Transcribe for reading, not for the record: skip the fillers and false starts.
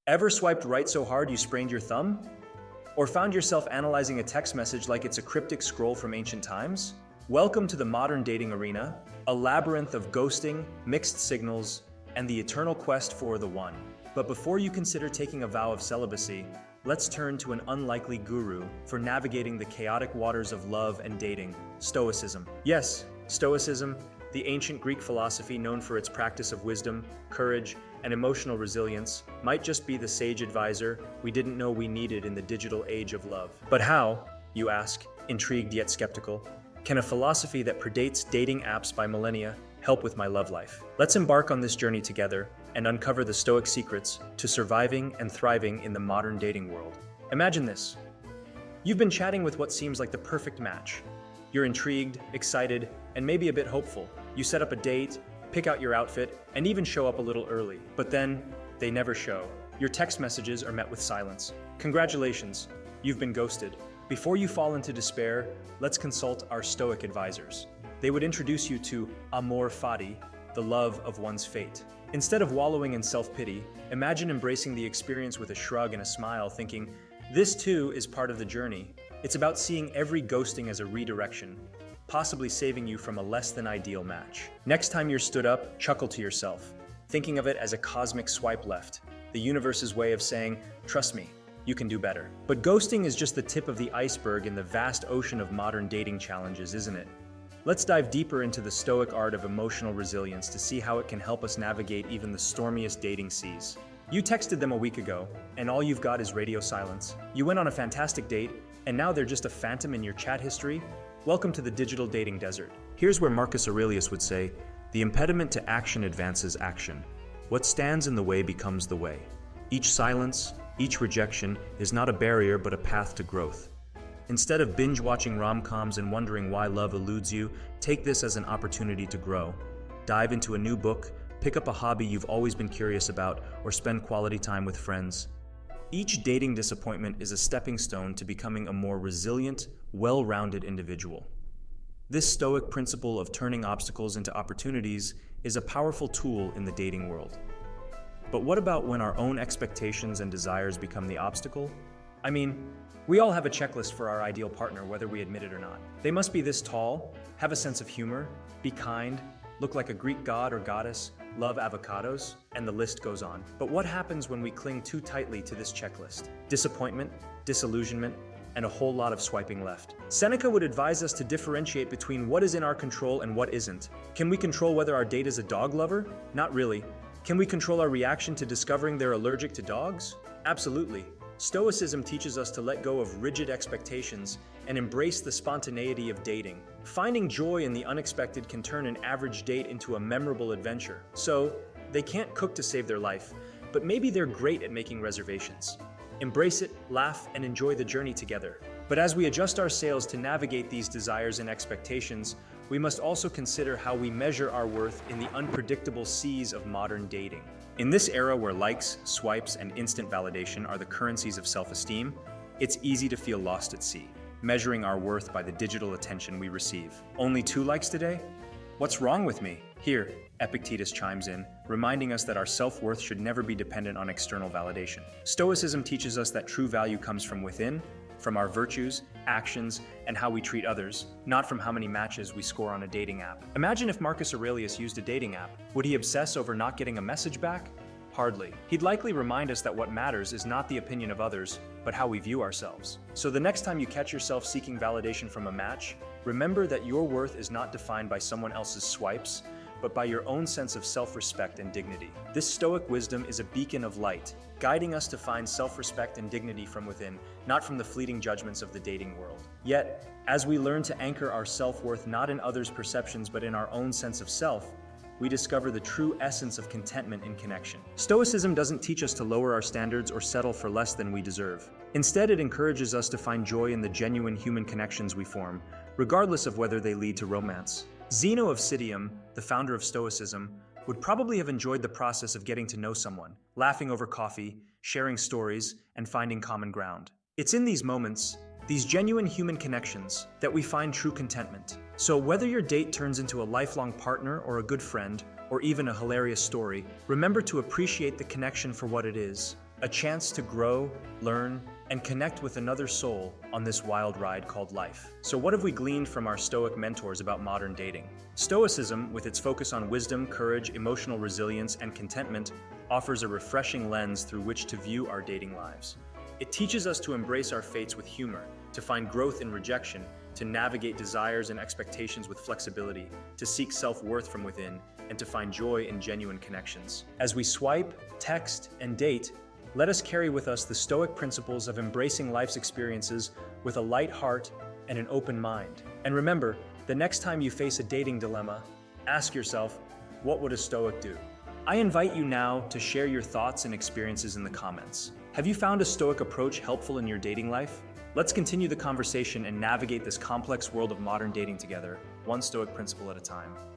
Ever swiped right so hard you sprained your thumb? Or found yourself analyzing a text message like it's a cryptic scroll from ancient times? Welcome to the modern dating arena, a labyrinth of ghosting, mixed signals, and the eternal quest for the one. But before you consider taking a vow of celibacy, let's turn to an unlikely guru for navigating the chaotic waters of love and dating, Stoicism. Yes, Stoicism, the ancient Greek philosophy known for its practice of wisdom, courage, and emotional resilience, might just be the sage advisor we didn't know we needed in the digital age of love. But how, you ask, intrigued yet skeptical, can a philosophy that predates dating apps by millennia help with my love life? Let's embark on this journey together and uncover the Stoic secrets to surviving and thriving in the modern dating world. Imagine this. You've been chatting with what seems like the perfect match. You're intrigued, excited, and maybe a bit hopeful. You set up a date, pick out your outfit, and even show up a little early. But then, they never show. Your text messages are met with silence. Congratulations, you've been ghosted. Before you fall into despair, let's consult our Stoic advisors. They would introduce you to amor fati, the love of one's fate. Instead of wallowing in self-pity, imagine embracing the experience with a shrug and a smile, thinking, this too is part of the journey. It's about seeing every ghosting as a redirection, possibly saving you from a less than ideal match. Next time you're stood up, chuckle to yourself, thinking of it as a cosmic swipe left, the universe's way of saying, trust me, you can do better. But ghosting is just the tip of the iceberg in the vast ocean of modern dating challenges, isn't it? Let's dive deeper into the Stoic art of emotional resilience to see how it can help us navigate even the stormiest dating seas. You texted them a week ago, and all you've got is radio silence. You went on a fantastic date, and now they're just a phantom in your chat history? Welcome to the digital dating desert. Here's where Marcus Aurelius would say, the impediment to action advances action. What stands in the way becomes the way. Each silence, each rejection is not a barrier but a path to growth. Instead of binge-watching rom-coms and wondering why love eludes you, take this as an opportunity to grow. Dive into a new book, pick up a hobby you've always been curious about, or spend quality time with friends. Each dating disappointment is a stepping stone to becoming a more resilient, well-rounded individual. This Stoic principle of turning obstacles into opportunities is a powerful tool in the dating world. But what about when our own expectations and desires become the obstacle? I mean, we all have a checklist for our ideal partner, whether we admit it or not. They must be this tall, have a sense of humor, be kind, look like a Greek god or goddess, love avocados, and the list goes on. But what happens when we cling too tightly to this checklist? Disappointment, disillusionment, and a whole lot of swiping left. Seneca would advise us to differentiate between what is in our control and what isn't. Can we control whether our date is a dog lover? Not really. Can we control our reaction to discovering they're allergic to dogs? Absolutely. Stoicism teaches us to let go of rigid expectations and embrace the spontaneity of dating. Finding joy in the unexpected can turn an average date into a memorable adventure. So, they can't cook to save their life, but maybe they're great at making reservations. Embrace it, laugh, and enjoy the journey together. But as we adjust our sails to navigate these desires and expectations, we must also consider how we measure our worth in the unpredictable seas of modern dating. In this era where likes, swipes, and instant validation are the currencies of self-esteem, it's easy to feel lost at sea, measuring our worth by the digital attention we receive. Only 2 likes today? What's wrong with me? Here, Epictetus chimes in, reminding us that our self-worth should never be dependent on external validation. Stoicism teaches us that true value comes from within, from our virtues, actions, and how we treat others, not from how many matches we score on a dating app. Imagine if Marcus Aurelius used a dating app. Would he obsess over not getting a message back? Hardly. He'd likely remind us that what matters is not the opinion of others, but how we view ourselves. So the next time you catch yourself seeking validation from a match, remember that your worth is not defined by someone else's swipes, but by your own sense of self-respect and dignity. This Stoic wisdom is a beacon of light, guiding us to find self-respect and dignity from within, not from the fleeting judgments of the dating world. Yet, as we learn to anchor our self-worth not in others' perceptions but in our own sense of self, we discover the true essence of contentment in connection. Stoicism doesn't teach us to lower our standards or settle for less than we deserve. Instead, it encourages us to find joy in the genuine human connections we form, regardless of whether they lead to romance. Zeno of Citium, the founder of Stoicism, would probably have enjoyed the process of getting to know someone, laughing over coffee, sharing stories, and finding common ground. It's in these moments, these genuine human connections, that we find true contentment. So whether your date turns into a lifelong partner or a good friend, or even a hilarious story, remember to appreciate the connection for what it is. a chance to grow, learn, and connect with another soul on this wild ride called life. So what have we gleaned from our Stoic mentors about modern dating? Stoicism, with its focus on wisdom, courage, emotional resilience, and contentment, offers a refreshing lens through which to view our dating lives. It teaches us to embrace our fates with humor, to find growth in rejection, to navigate desires and expectations with flexibility, to seek self-worth from within, and to find joy in genuine connections. As we swipe, text, and date, let us carry with us the Stoic principles of embracing life's experiences with a light heart and an open mind. And remember, the next time you face a dating dilemma, ask yourself, what would a Stoic do? I invite you now to share your thoughts and experiences in the comments. Have you found a Stoic approach helpful in your dating life? Let's continue the conversation and navigate this complex world of modern dating together, one Stoic principle at a time.